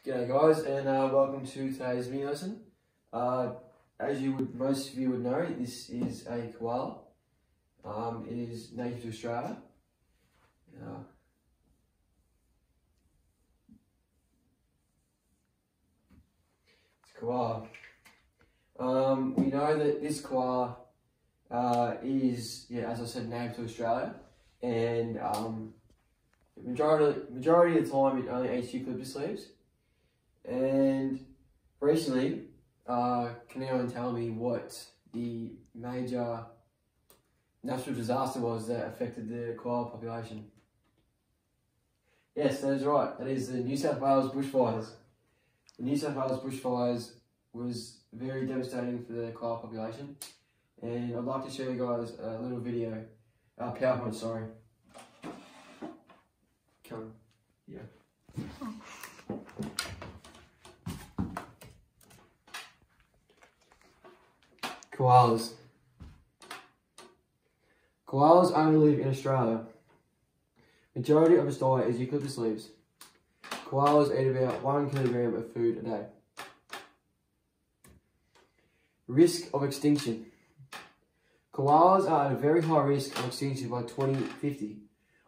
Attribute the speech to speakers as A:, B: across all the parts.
A: G'day guys, and welcome to today's mini lesson. As most of you would know, this is a koala. It is native to Australia. It's a koala. We know that this koala is, as I said, native to Australia, and the majority of the time it only eats eucalyptus leaves. And recently, can anyone tell me what the major natural disaster was that affected the koala population? Yes, that is right. That is the New South Wales bushfires. The New South Wales bushfires was very devastating for the koala population, and I'd like to show you guys a little video, PowerPoint, sorry. Come, yeah. Koalas. Koalas only live in Australia. Majority of its diet is eucalyptus leaves. Koalas eat about 1 kilogram of food a day. Risk of extinction. Koalas are at a very high risk of extinction by 2050,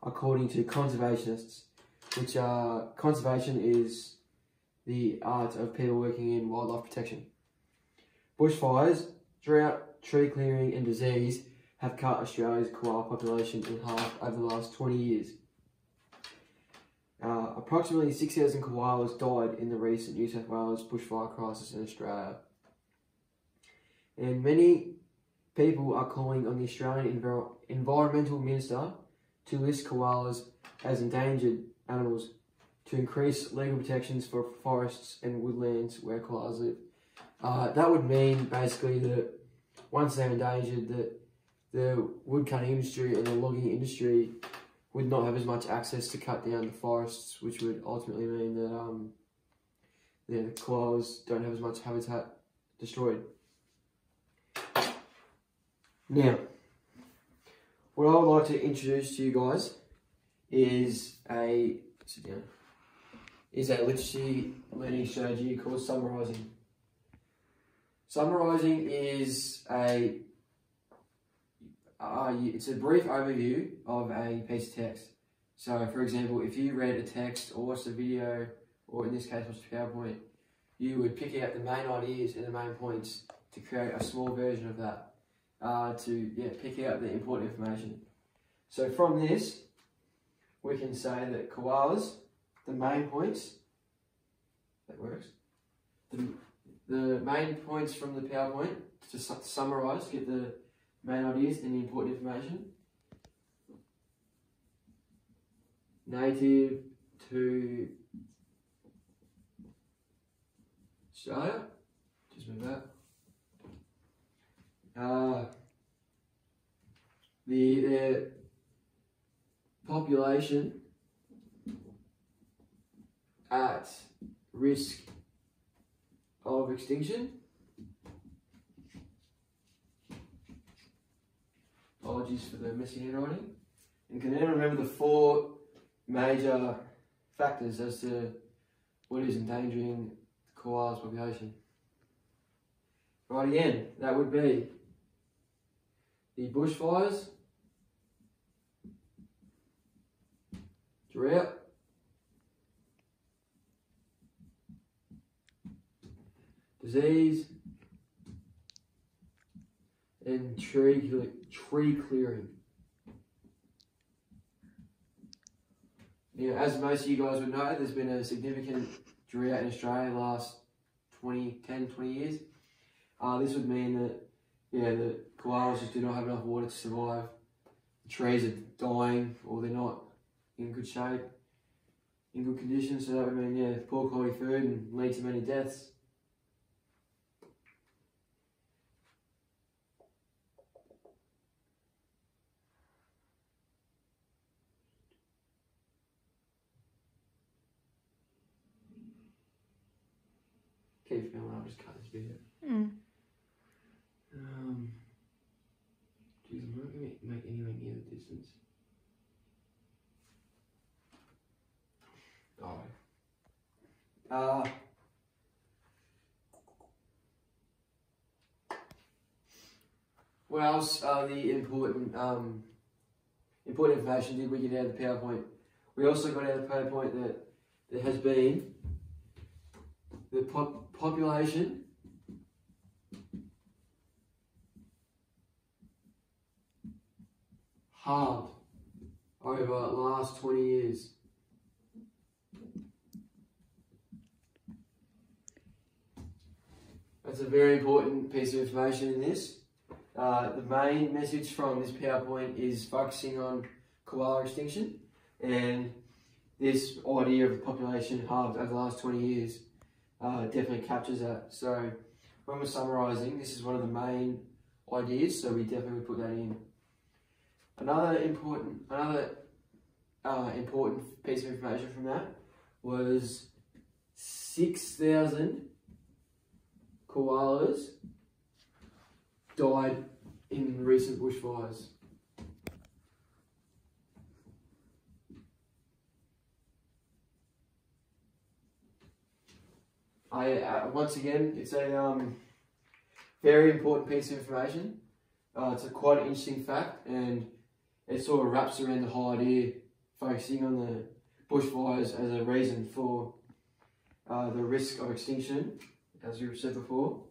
A: according to conservationists, which conservation is the art of people working in wildlife protection. Bushfires, drought, tree clearing and disease have cut Australia's koala population in half over the last 20 years. Approximately 6,000 koalas died in the recent New South Wales bushfire crisis in Australia. And many people are calling on the Australian Environmental Minister to list koalas as endangered animals to increase legal protections for forests and woodlands where koalas live. That would mean basically that once they're endangered, that the wood cutting industry and the logging industry would not have as much access to cut down the forests, which would ultimately mean that the koalas don't have as much habitat destroyed. Now, what I would like to introduce to you guys is a literacy learning strategy called summarising. Summarising is it's a brief overview of a piece of text. So, for example, if you read a text or watched a video, or in this case watched a PowerPoint, you would pick out the main ideas and the main points to create a small version of that, to pick out the important information. So from this, we can say that koalas, the main points, that works, the main points from the PowerPoint, to summarise, get the main ideas and the important information. Native to Australia, just move that. The population at risk of extinction. Apologies for the messy handwriting. And can anyone remember the 4 major factors as to what is endangering the koala's population? Right, again, that would be the bushfires, drought, disease, and tree clearing. Now, as most of you guys would know, there's been a significant drought in Australia the last 20 years. This would mean that, the koalas just do not have enough water to survive. The trees are dying, or they're not in good shape, in good condition, so that would mean, poor quality food and lead to many deaths. Keep going, I'll just cut this video. Geez, I'm not going to make anywhere near the distance. Oh. What else are the important information did we get out of the PowerPoint? We also got out of the PowerPoint that there has been the population halved over the last 20 years. That's a very important piece of information in this. The main message from this PowerPoint is focusing on koala extinction, and this idea of the population halved over the last 20 years definitely captures that. So when we're summarising, this is one of the main ideas, so we definitely put that in. Another important piece of information from that was 6,000 koalas died in recent bushfires. Once again, it's a very important piece of information. It's quite an interesting fact, and it sort of wraps around the whole idea, focusing on the bushfires as a reason for the risk of extinction, as we've said before.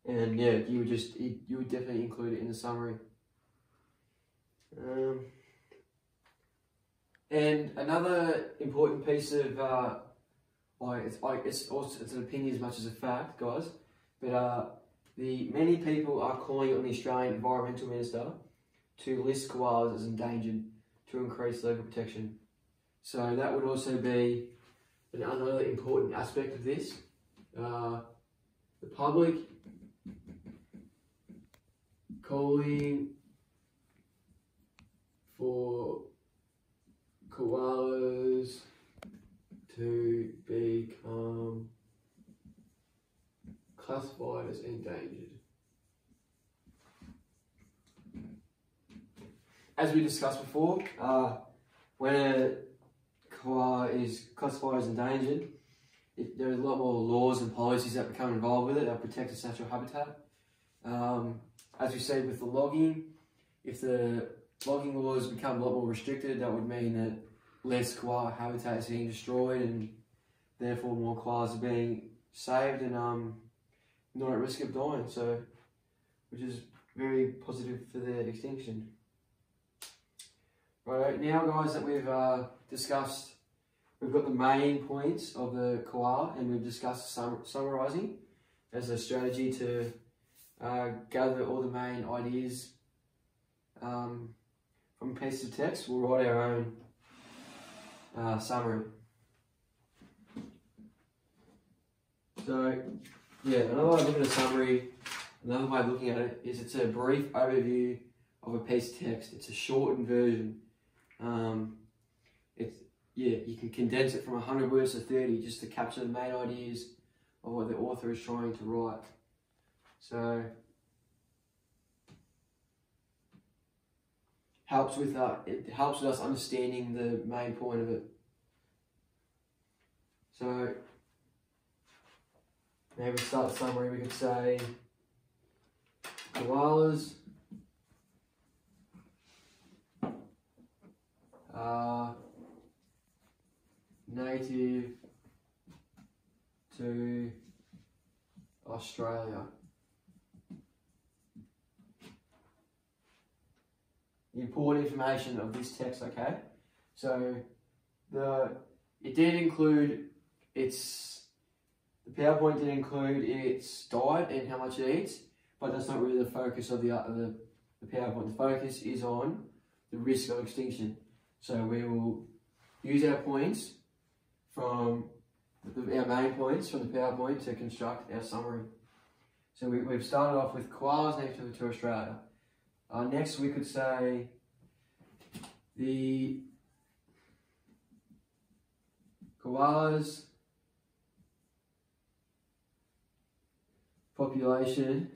A: And yeah, you would definitely include it in the summary. And another important piece of it's an opinion as much as a fact, guys. But many people are calling on the Australian Environmental Minister to list koalas as endangered to increase local protection. So that would also be another important aspect of this. The public calling for koalas to become classified as endangered. As we discussed before, when a koala is classified as endangered, there are a lot more laws and policies that become involved with it that protect its natural habitat. As we said with the logging, if the logging laws become a lot more restricted, that would mean that less koala habitat is being destroyed, and therefore more koalas are being saved and not at risk of dying. So, which is very positive for their extinction. Right, now guys that we've discussed, we've got the main points of the koala, and we've discussed summarising as a strategy to gather all the main ideas from a piece of text. We'll write our own summary. So, yeah, another way of looking at a summary, another way of looking at it is it's a brief overview of a piece of text. It's a shortened version. You can condense it from 100 words to 30 just to capture the main ideas of what the author is trying to write. So, it helps with us understanding the main point of it. So, maybe start the summary, we could say, koalas are native to Australia. The important information of this text, okay? So it did include the PowerPoint did include its diet and how much it eats, but that's not really the focus of the PowerPoint. The focus is on the risk of extinction. So we will use our points from our main points from the PowerPoint to construct our summary. So we've started off with koalas native to Australia. Next we could say the koalas population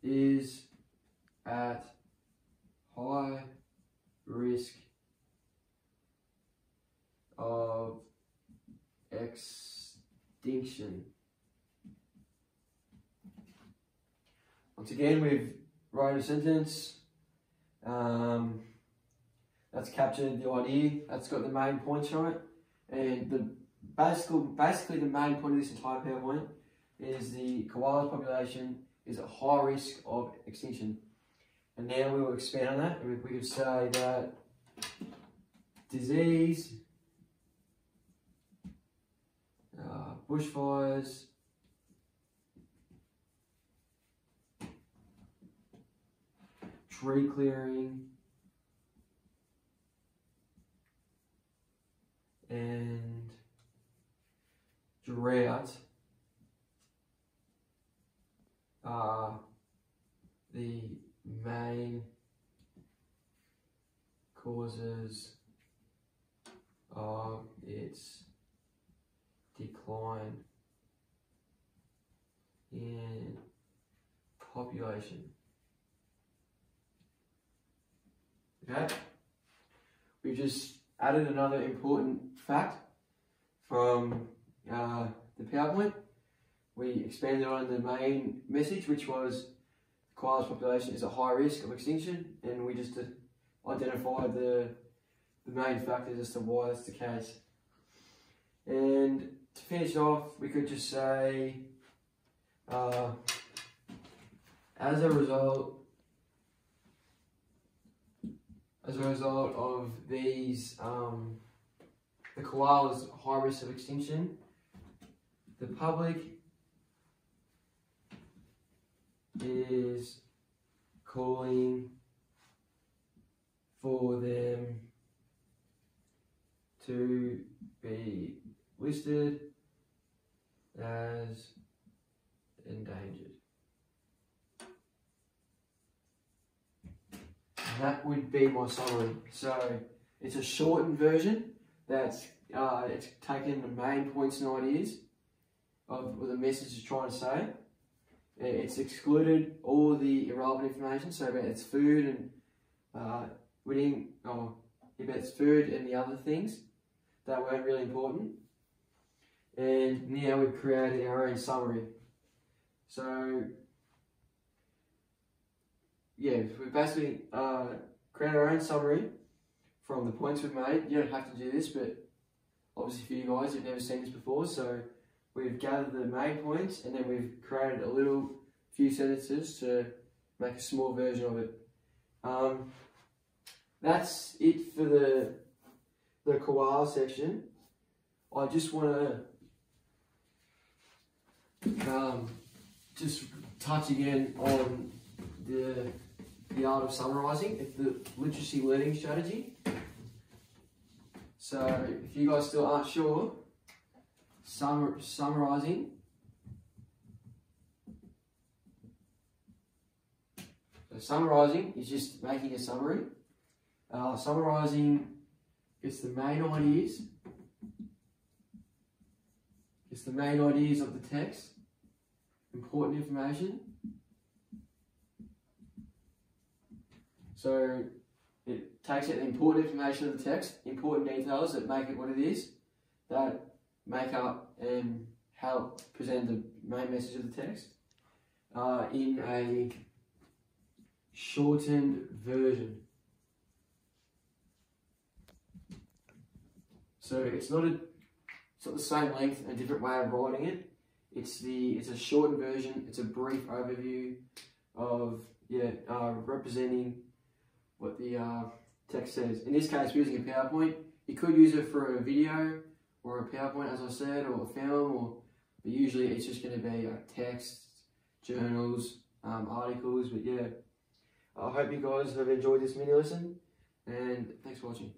A: is at high risk of extinction. Once again, we've written a sentence. That's captured the idea. That's got the main points right. And basically the main point of this entire PowerPoint is the koala population is at high risk of extinction. And now we will expand on that. We could say that disease, bushfires, tree clearing, and drought are the main causes of its decline in population. Okay, we've just added another important fact from the PowerPoint. We expanded on the main message, which was the koala's population is at high risk of extinction, and we just identified the main factors as to why that's the case. And to finish off, we could just say, as a result of these, the koala's high risk of extinction, the public is calling for them to be listed as endangered. And that would be my summary. So it's a shortened version that's it's taken the main points and ideas of what the message is trying to say. It's excluded all the irrelevant information, so about its food and about its food and the other things that weren't really important. And now we've created our own summary. So yeah, we basically created our own summary from the points we've made. You don't have to do this, but obviously for you guys, you've never seen this before, so we've gathered the main points and then we've created a few sentences to make a small version of it. That's it for the koala section. I just want to just touch again on the art of summarising. It's the literacy learning strategy. So if you guys still aren't sure, summarising. So summarising is just making a summary. Summarising gets the main ideas. It's the main ideas of the text, important information. So it takes out the important information of the text, important details that make it what it is, that make up and help present the main message of the text in a shortened version. So it's not the same length, a different way of writing it. It's a shortened version. It's a brief overview of representing what the text says. In this case, we're using a PowerPoint. You could use it for a video or a PowerPoint, as I said, or a film, but usually it's just going to be text, journals, articles. But yeah, I hope you guys have enjoyed this mini lesson, and thanks for watching.